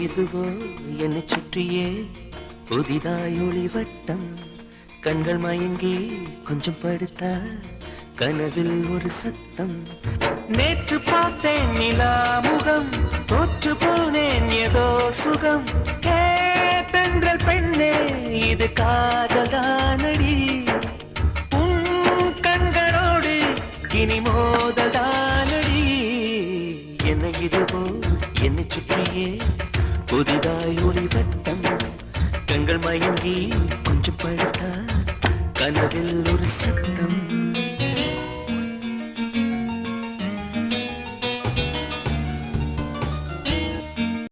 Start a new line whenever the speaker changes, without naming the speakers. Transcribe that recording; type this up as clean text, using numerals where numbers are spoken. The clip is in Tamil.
இதுவோ என்னை சுற்றியே புதிதாய் ஒளிவட்டம் கண்கள் மயங்கி கொஞ்சம் படுத்தா கனவில் ஒரு சத்தம் நேற்று பார்த்தேன் நிலா முகம் தோற்று போனேன் ஏதோ சுகம் கேட்டென்றல் பெண்ணே இது காதலானடி உன் கண்களோடு இனி மோதலானடி என்னை இதுவோ என்னை சுற்றியே புதிதாய் ஒளிவட்டம் கண்கள் மயங்கி கொஞ்சம் படுத்தா கனவில் ஒரு சத்தம்